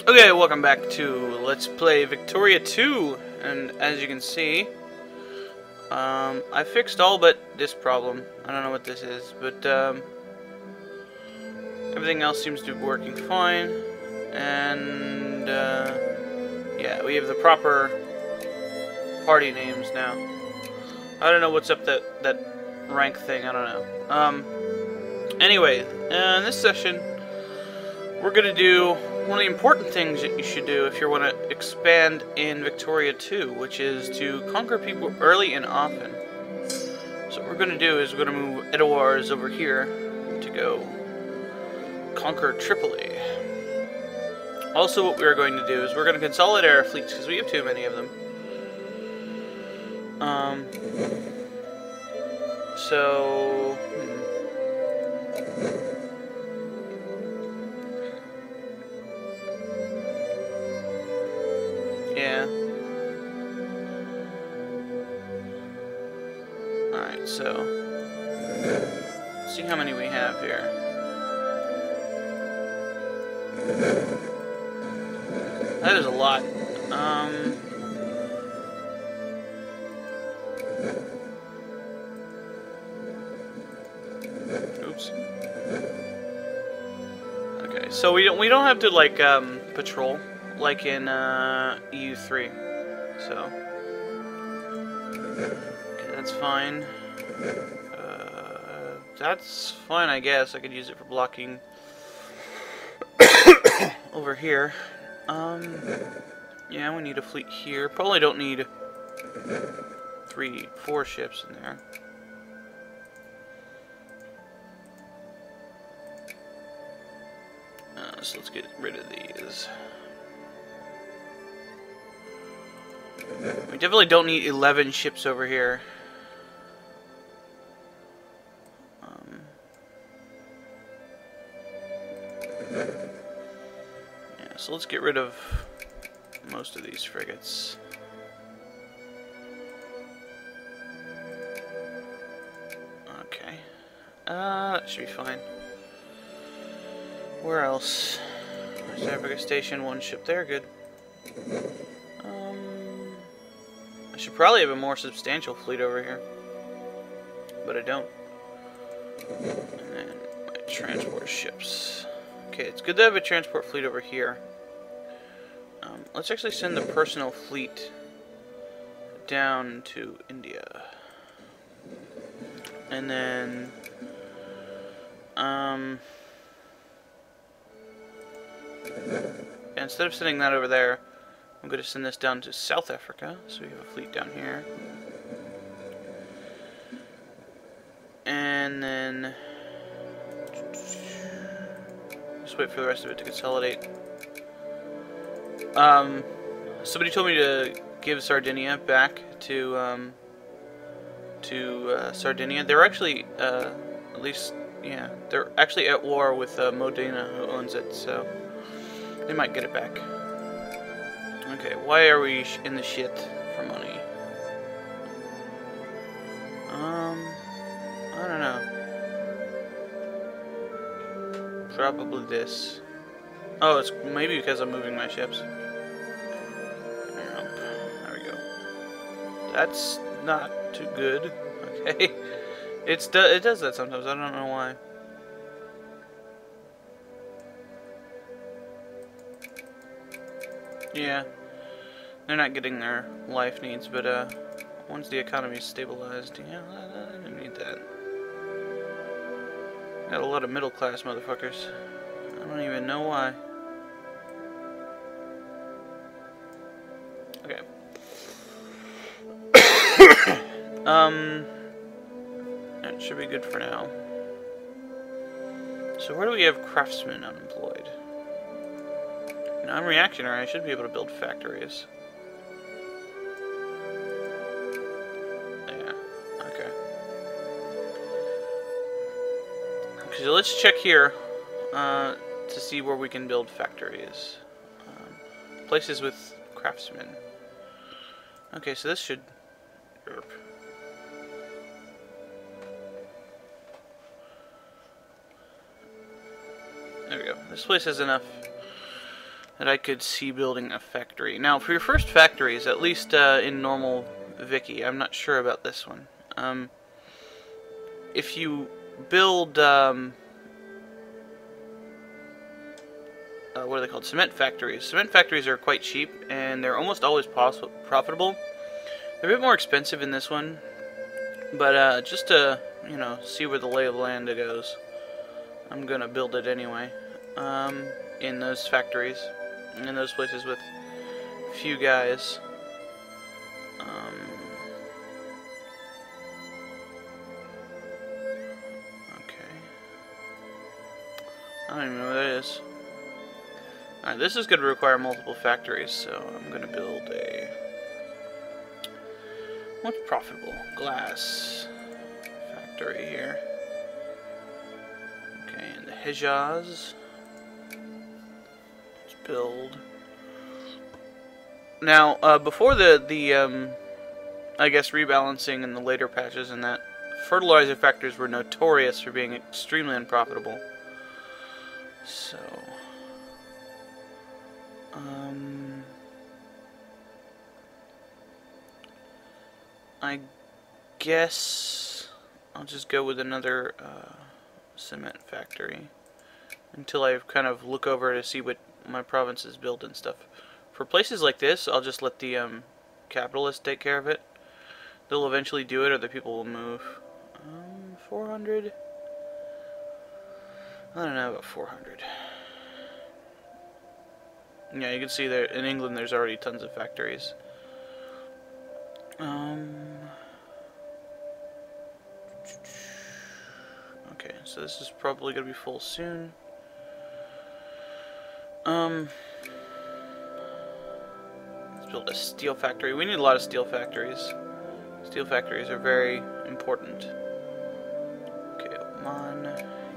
Okay, welcome back to Let's Play Victoria 2, and as you can see, I fixed all but this problem. I don't know what this is, but everything else seems to be working fine, and yeah, we have the proper party names now. I don't know what's up that rank thing, I don't know. Anyway, in this session, we're going to do one of the important things that you should do if you want to expand in Victoria 2, which is to conquer people early and often. So what we're going to do is we're going to move Edouards over here to go conquer Tripoli. Also what we're going to do is we're going to consolidate our fleets, because we have too many of them. Yeah. Alright, so let's see how many we have here. That is a lot. Oops. Okay, so we don't have to like patrol like in EU3. So okay, that's fine. That's fine, I guess. I could use it for blocking over here. Yeah, we need a fleet here. Probably don't need 4 ships in there. So let's get rid of these. We definitely don't need 11 ships over here. Yeah, so let's get rid of most of these frigates. Okay. That should be fine. Where else? There's Africa Station, 1 ship there, good. I should probably have a more substantial fleet over here, but I don't. And then my transport ships. Okay, it's good to have a transport fleet over here. Let's actually send the personal fleet down to India. And then, instead of sending that over there, I'm going to send this down to South Africa, so we have a fleet down here. And then just wait for the rest of it to consolidate. Somebody told me to give Sardinia back to Sardinia. They're actually, at least, yeah, they're actually at war with Modena, who owns it, so they might get it back. Okay, why are we in the shit for money? I don't know. Probably this. Oh, it's maybe because I'm moving my ships. Nope. There we go. That's not too good. Okay. It does that sometimes. I don't know why. Yeah. They're not getting their life needs, but once the economy's stabilized, yeah, I didn't need that. Got a lot of middle class motherfuckers. I don't even know why. Okay. That should be good for now. So where do we have craftsmen unemployed? Now I'm reactionary, I should be able to build factories. Yeah, okay. So let's check here to see where we can build factories. Places with craftsmen. Okay, so this should... There we go. This place has enough that I could see building a factory. Now, for your first factories, at least in normal Vicky, I'm not sure about this one. If you build, what are they called? Cement factories. Cement factories are quite cheap, and they're almost always profitable. They're a bit more expensive in this one, but just to, you know, see where the lay of the land goes, I'm gonna build it anyway. In those factories, in those places with few guys. Okay. I don't even know what that is. Alright, this is going to require multiple factories, so I'm going to build a... What's profitable? Glass factory here. Okay, and the Hejaz. Let's build. Now, before the I guess rebalancing in the later patches and that, fertilizer factories were notorious for being extremely unprofitable. So, I guess I'll just go with another cement factory until I kind of look over to see what my provinces build and stuff. For places like this, I'll just let the capitalists take care of it. They'll eventually do it, or the people will move. 400? I don't know about 400. Yeah, you can see there in England there's already tons of factories. Okay, so this is probably going to be full soon. Let's build a steel factory. We need a lot of steel factories. Steel factories are very important. Okay, Oman.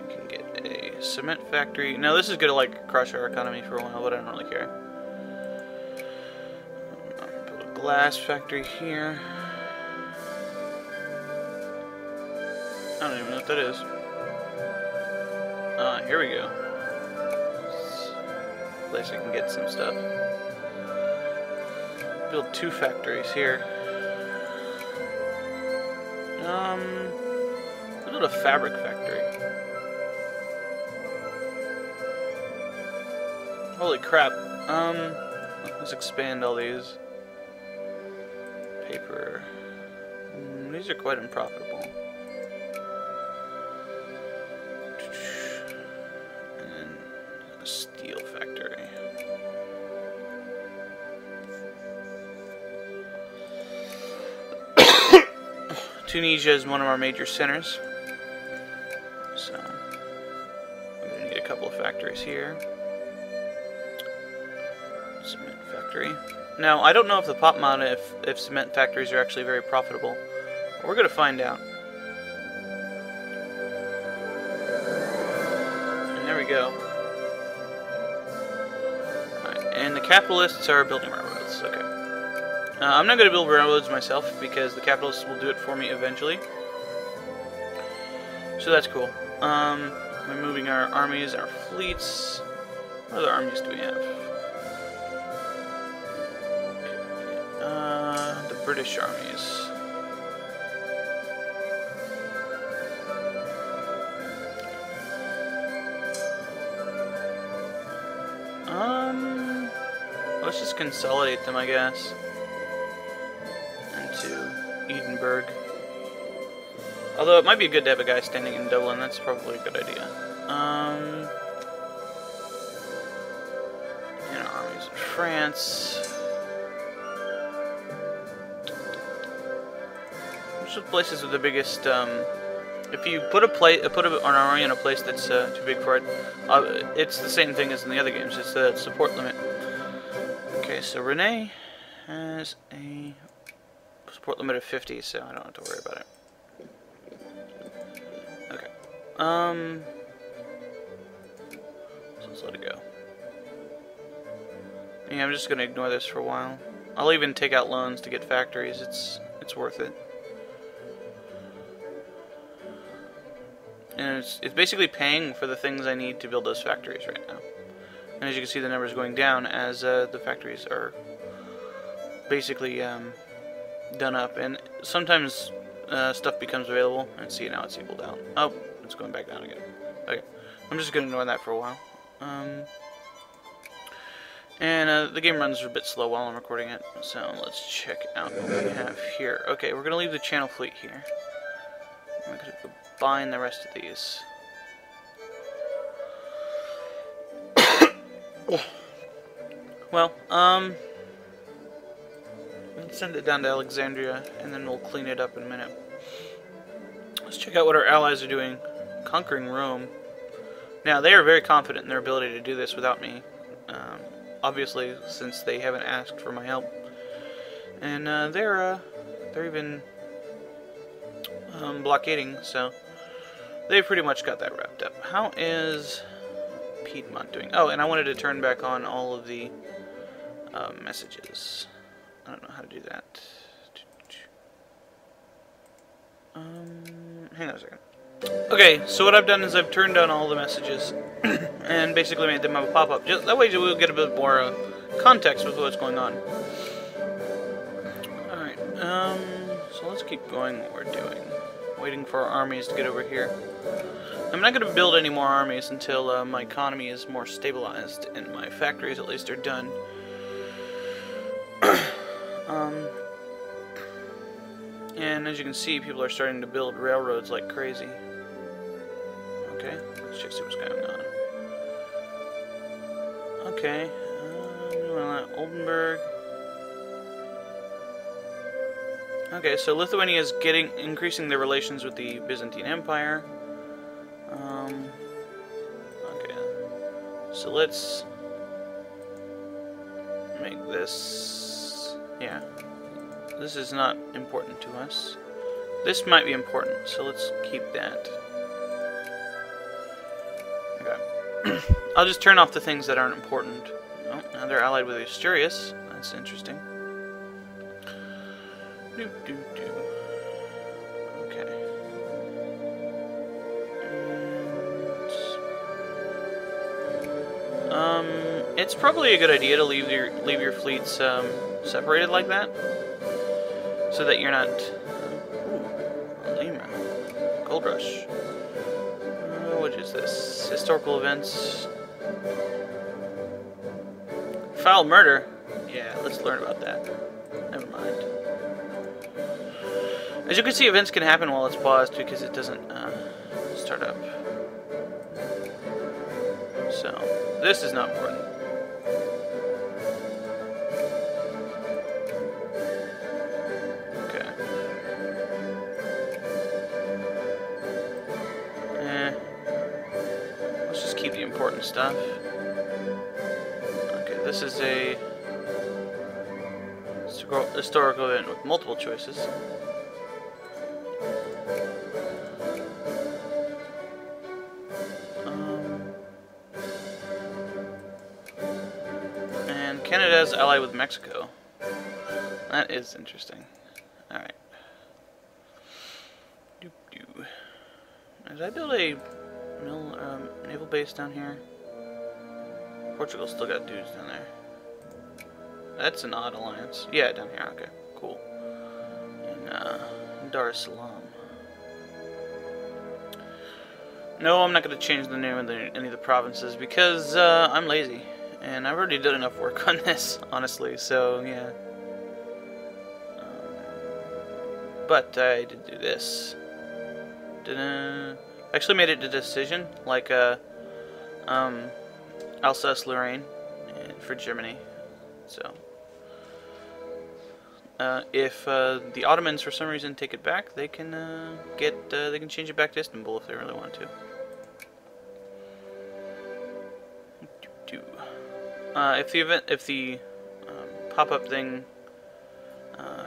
You can get a cement factory. Now this is going to like crush our economy for a while, but I don't really care. Build a glass factory here. I don't even know what that is. Here we go. Place I can get some stuff. Build 2 factories here. Build a fabric factory. Holy crap. Let's expand all these. Paper. These are quite unprofitable. And then a steel factory. Tunisia is one of our major centers, so I'm going to need a couple of factories here. Cement factory. Now, I don't know if the pop mod, if cement factories are actually very profitable. We're going to find out. And there we go. Alright, and the capitalists are building railroads. Okay. I'm not going to build railroads myself because the capitalists will do it for me eventually. So that's cool. We're moving our armies, our fleets. What other armies do we have? Okay. The British armies. Let's just consolidate them, I guess. To Edinburgh. Although it might be good to have a guy standing in Dublin, that's probably a good idea. And our armies in France. Which are places with the biggest, if you put an army in a place that's too big for it, it's the same thing as in the other games, it's the support limit. Okay, so Renee has a support limit of 50, so I don't have to worry about it. Okay. So let's let it go. Yeah, I'm just gonna ignore this for a while. I'll even take out loans to get factories. It's worth it. And it's basically paying for the things I need to build those factories right now. And as you can see, the numbers going down as the factories are basically done up. And sometimes stuff becomes available. And see, now it's equaled out. Oh, it's going back down again. Okay, I'm just going to ignore that for a while. And the game runs a bit slow while I'm recording it. So let's check out what we have here. Okay, we're going to leave the channel fleet here. I'm going to combine the rest of these. Well, let's send it down to Alexandria, and then we'll clean it up in a minute. Let's check out what our allies are doing. Conquering Rome. Now, they are very confident in their ability to do this without me. Obviously, since they haven't asked for my help. And they're even blockading, so they've pretty much got that wrapped up. How is Piedmont doing? Oh, and I wanted to turn back on all of the messages. I don't know how to do that. Hang on a second. Okay, so what I've done is I've turned on all the messages and basically made them have a pop-up. Just that way we'll get a bit more context with what's going on. Alright, so let's keep going what we're doing. Waiting for our armies to get over here. I'm not going to build any more armies until my economy is more stabilized and my factories at least are done. And as you can see, people are starting to build railroads like crazy. Okay, let's check see what's going on. Okay, Oldenburg. Okay, so Lithuania is increasing their relations with the Byzantine Empire. Okay, so let's make this. Yeah, this is not important to us. This might be important, so let's keep that. Okay. I'll just turn off the things that aren't important. Oh, now they're allied with Asturias. That's interesting. Okay. And, it's probably a good idea to leave your fleets separated like that, so that you're not. Lima, Gold Rush. What is this? Historical events. Foul murder. Yeah, let's learn about that. Never mind. As you can see, events can happen while it's paused because it doesn't start up. So, this is not important. Okay. Let's just keep the important stuff. Okay, this is a historical event with multiple choices. And Canada's allied with Mexico. That is interesting. Alright. Did I build a naval base down here? Portugal still got dudes down there. That's an odd alliance. Yeah, down here. Okay, cool. And Dar es Salaam. No, I'm not going to change the name of any of the provinces because I'm lazy. And I've already done enough work on this, honestly, so yeah. But I did do this. Actually made it a decision, like Alsace-Lorraine for Germany. So, if the Ottomans for some reason take it back, they can they can change it back to Istanbul if they really want to. If the pop-up thing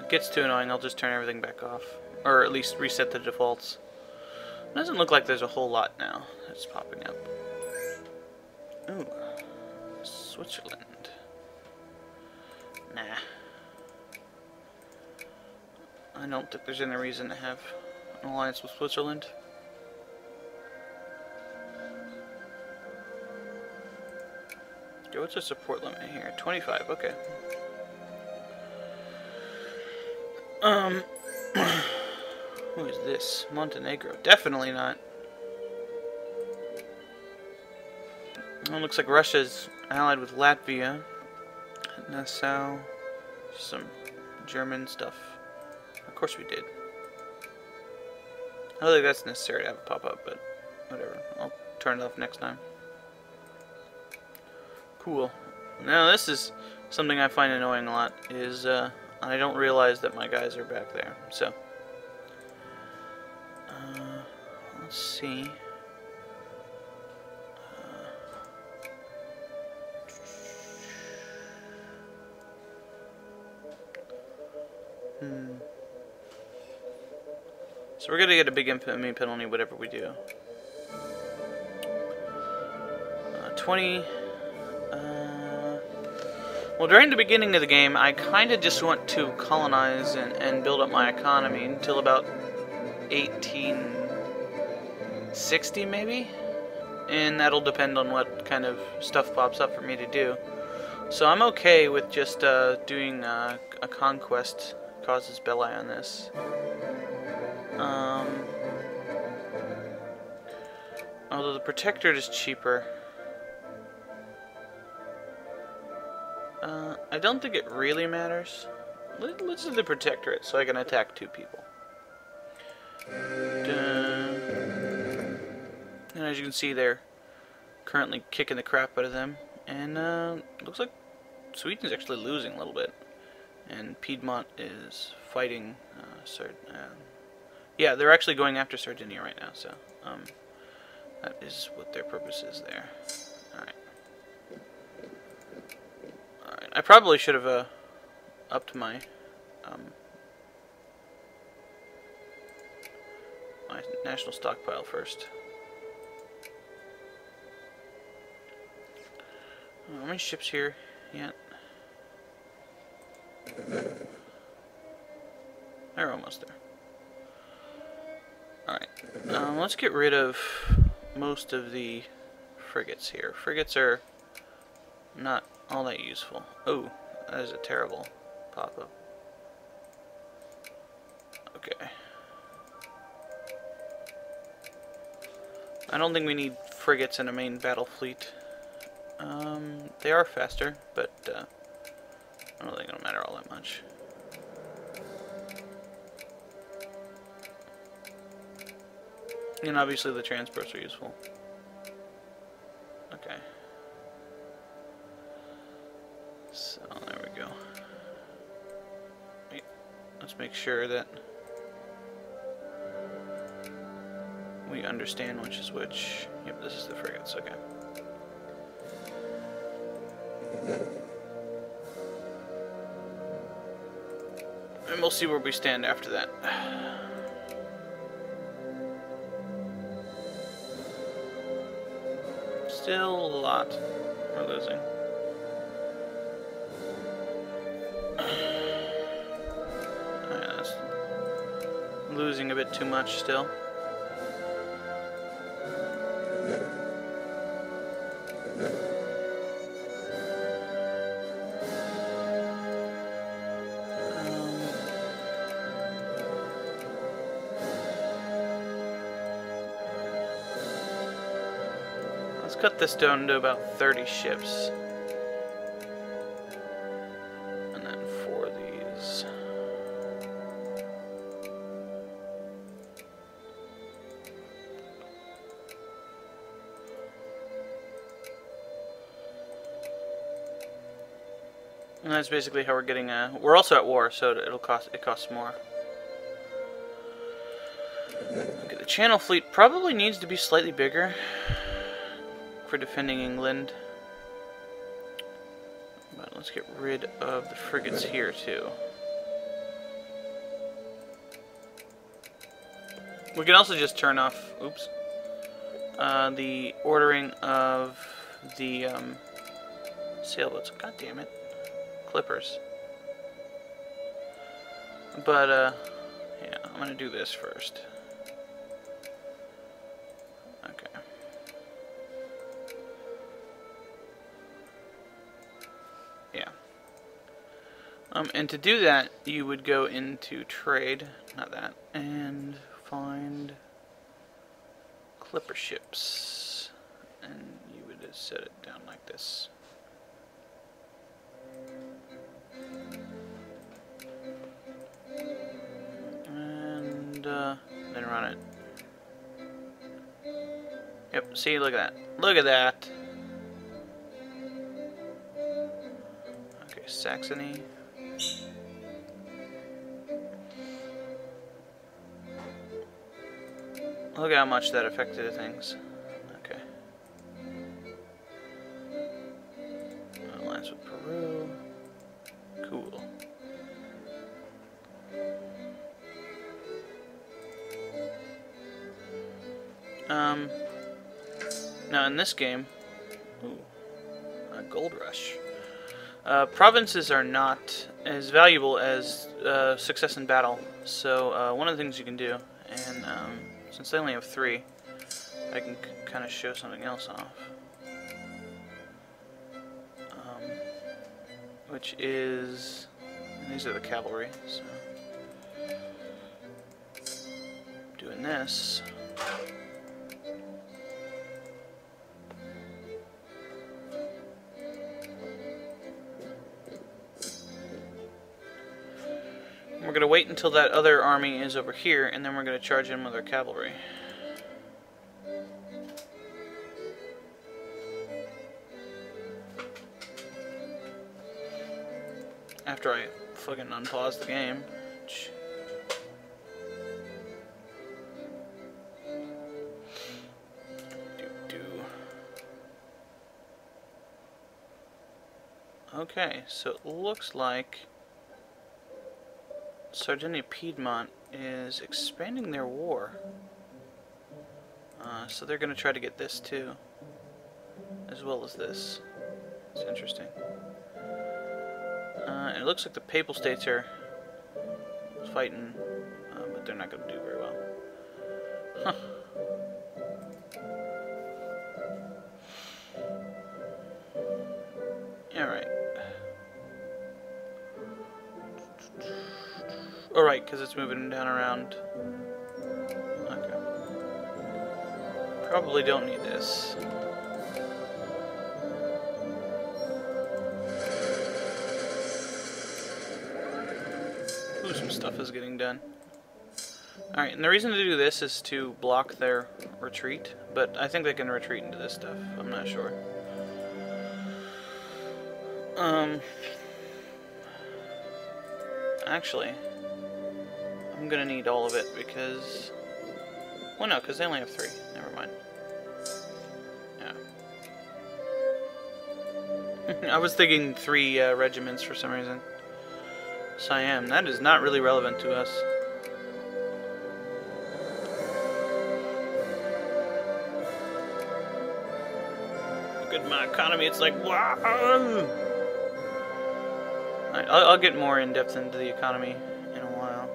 gets too annoying, I'll just turn everything back off, or at least reset the defaults. It doesn't look like there's a whole lot now that's popping up. Ooh, Switzerland. Nah. I don't think there's any reason to have an alliance with Switzerland. What's the support limit here? 25, okay. Who is this? Montenegro. Definitely not. It looks like Russia's allied with Latvia. Nassau. Some German stuff. Of course we did. I don't think that's necessary to have it pop up, but whatever. I'll turn it off next time. Cool. Now this is something I find annoying a lot, is I don't realize that my guys are back there. So, let's see. So we're gonna get a big infamy penalty whatever we do. 20. Well, during the beginning of the game, I kind of just want to colonize and build up my economy until about 1860, maybe? And that'll depend on what kind of stuff pops up for me to do. So I'm okay with just doing a conquest causes belli on this. Although the protectorate is cheaper. I don't think it really matters. Let's do the protectorate so I can attack 2 people. And as you can see, they're currently kicking the crap out of them. And looks like Sweden's actually losing a little bit. And Piedmont is fighting yeah, they're actually going after Sardinia right now, so that is what their purpose is there. Alright. Alright, I probably should have upped my my national stockpile first. How many ships here yet? They're almost there. Alright, let's get rid of most of the frigates here. Frigates are not all that useful. Oh, that is a terrible pop-up. Okay. I don't think we need frigates in a main battle fleet. They are faster, but I don't think it'll matter all that much. And obviously the transports are useful. Okay. So, there we go. Wait, let's make sure that we understand which is which. Yep, this is the frigates, okay. And we'll see where we stand after that. Still a lot we're losing. Yeah, that's losing a bit too much still. Let's cut this down to about 30 ships. And then 4 of these. And that's basically how we're getting we're also at war, so it costs more. Okay, the Channel Fleet probably needs to be slightly bigger for defending England. But let's get rid of the frigates here too. We can also just turn off, oops, the ordering of the sailboats. God damn it. Clippers. But yeah, I'm gonna do this first. Okay. Yeah. And to do that, you would go into trade, not that, and find clipper ships, and you would just set it down like this. And then run it. Yep, see, look at that. Look at that. Okay, Saxony. Look at how much that affected things. Okay. Alliance with Peru. Cool. Now in this game, ooh, a gold rush. Provinces are not as valuable as success in battle. So one of the things you can do, and since they only have 3, I can kind of show something else off. Which is, these are the cavalry. So doing this. We're going to wait until that other army is over here, and then we're going to charge in with our cavalry. After I fucking unpause the game. Okay, so it looks like Sardinia-Piedmont is expanding their war. So they're going to try to get this too, as well as this. It's interesting. And it looks like the Papal States are fighting, but they're not going to do very well. Huh. Alright. Alright, because it's moving down around. Okay. Probably don't need this. Ooh, some stuff is getting done. Alright, and the reason to do this is to block their retreat, but I think they can retreat into this stuff. I'm not sure. Actually, I'm gonna need all of it because... Well, no, because they only have 3. Never mind. Yeah. I was thinking 3 regiments for some reason. Siam. That is not really relevant to us. Look at my economy. It's like, wow! I'll get more in depth into the economy in a while.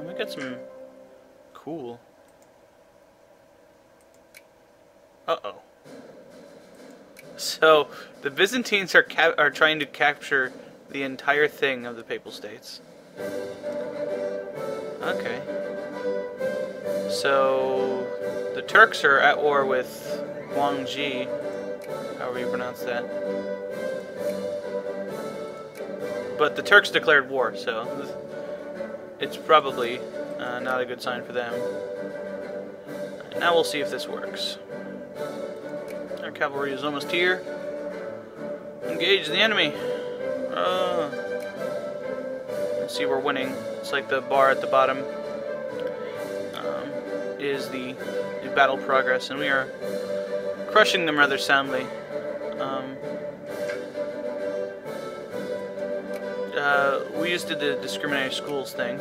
We got some cool. Uh-oh. So the Byzantines are trying to capture the entire thing of the Papal States. Okay. So the Turks are at war with Guangxi, however you pronounce that. But the Turks declared war, so it's probably not a good sign for them. Now we'll see if this works. Our cavalry is almost here. Engage the enemy. Let's see, we're winning. It's like the bar at the bottom is the battle progress, and we are crushing them rather soundly. We just did the discriminatory schools thing,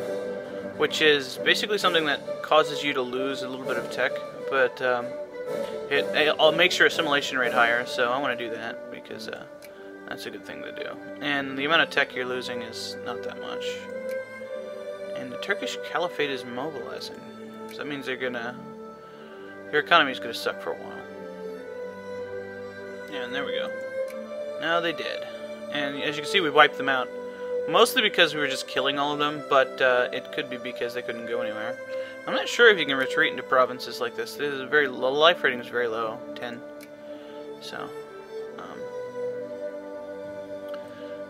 which is basically something that causes you to lose a little bit of tech, but it makes your assimilation rate higher, so I want to do that because that's a good thing to do. And the amount of tech you're losing is not that much. And the Turkish Caliphate is mobilizing, so that means your economy is going to suck for a while. Yeah, and there we go. Now they did. And as you can see, we wiped them out. Mostly because we were just killing all of them, but it could be because they couldn't go anywhere. I'm not sure if you can retreat into provinces like this. This is very low. Life rating is very low, 10. So,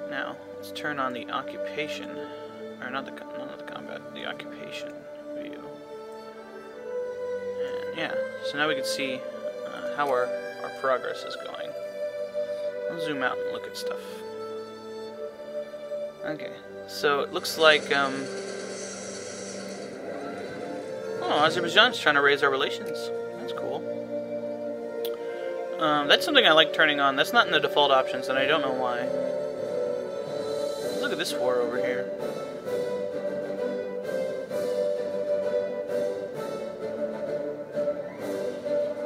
now let's turn on the occupation, or not the combat, the occupation view. And yeah, so now we can see how our progress is going. I'll zoom out and look at stuff. Okay, so it looks like oh, Azerbaijan's trying to raise our relations. That's cool. That's something I like turning on. That's not in the default options, and I don't know why. Look at this war over here.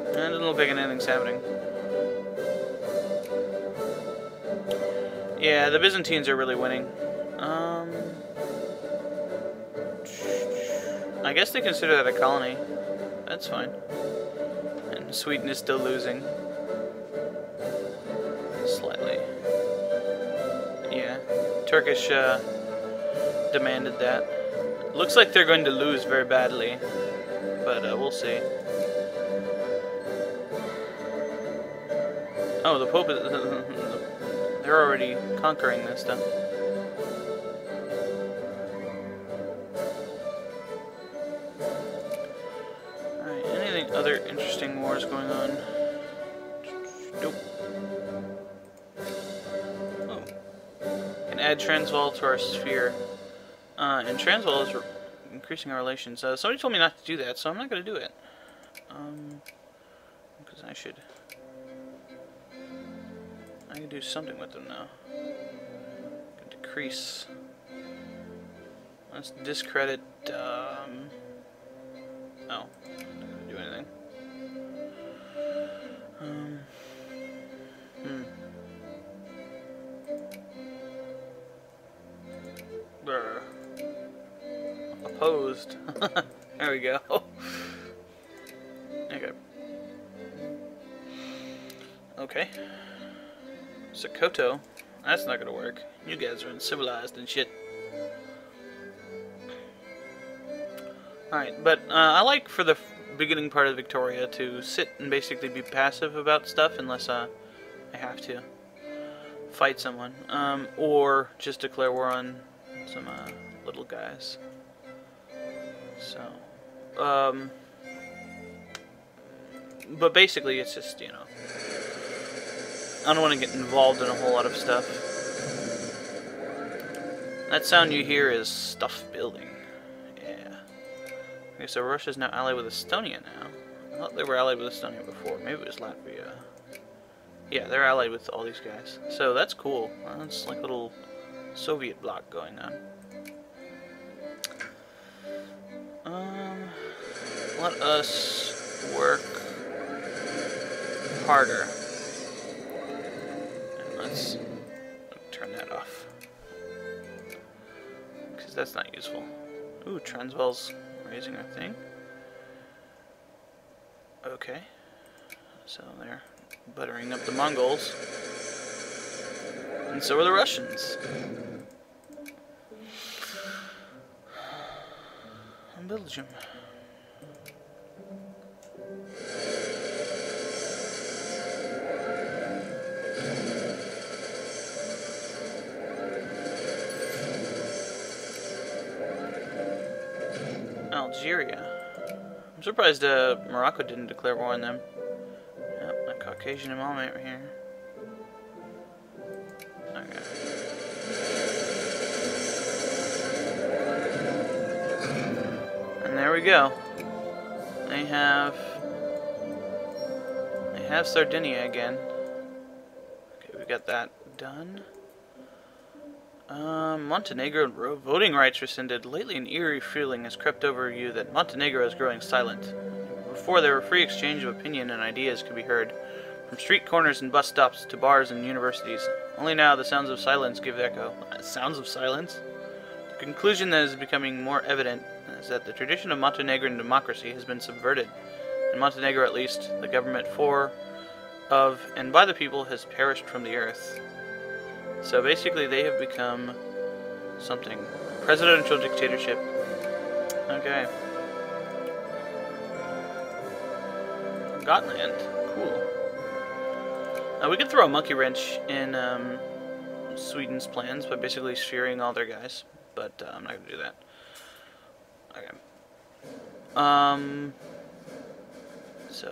And it doesn't look like anything's happening. Yeah, the Byzantines are really winning. I guess they consider that a colony. That's fine. And Sweden is still losing. Slightly. Yeah. Turkish demanded that. Looks like they're going to lose very badly. But we'll see. Oh, the Pope is... they're already conquering this stuff. Other interesting wars going on. Nope. Oh. Can add Transvaal to our sphere. And Transvaal is increasing our relations. Somebody told me not to do that, so I'm not going to do it. Because I can do something with them now. Can decrease. Let's discredit. Oh. Do anything. Opposed. There we go. Okay. Okay. Sokoto. That's not gonna work. You guys are uncivilized and shit. Alright, but I like for the beginning part of Victoria to sit and basically be passive about stuff unless I have to fight someone, or just declare war on some little guys. So, but basically it's just, you know, I don't want to get involved in a whole lot of stuff. That sound you hear is stuff building. Okay, so Russia's now allied with Estonia now. I thought they were allied with Estonia before. Maybe it was Latvia. Yeah, they're allied with all these guys. So that's cool. That's like a little Soviet bloc going on. Let us work harder. And let's turn that off. Because that's not useful. Ooh, Transvaal's raising our thing. Okay. So they're buttering up the Mongols. And so are the Russians. And Belgium. Algeria. I'm surprised Morocco didn't declare war on them. Yep, a Caucasian Imamate right here. Okay. And there we go. They have Sardinia again. Okay, we got that done. Montenegro voting rights rescinded. Lately an eerie feeling has crept over you that Montenegro is growing silent. Before there were free exchange of opinion and ideas could be heard, from street corners and bus stops to bars and universities. Only now the sounds of silence give echo. Sounds of silence? The conclusion that is becoming more evident is that the tradition of Montenegrin democracy has been subverted. In Montenegro at least, the government for, of, and by the people has perished from the earth. So basically, they have become something. Presidential dictatorship. Okay. Gotland. Cool. Now we could throw a monkey wrench in Sweden's plans by basically sphering all their guys, but I'm not gonna do that. Okay. So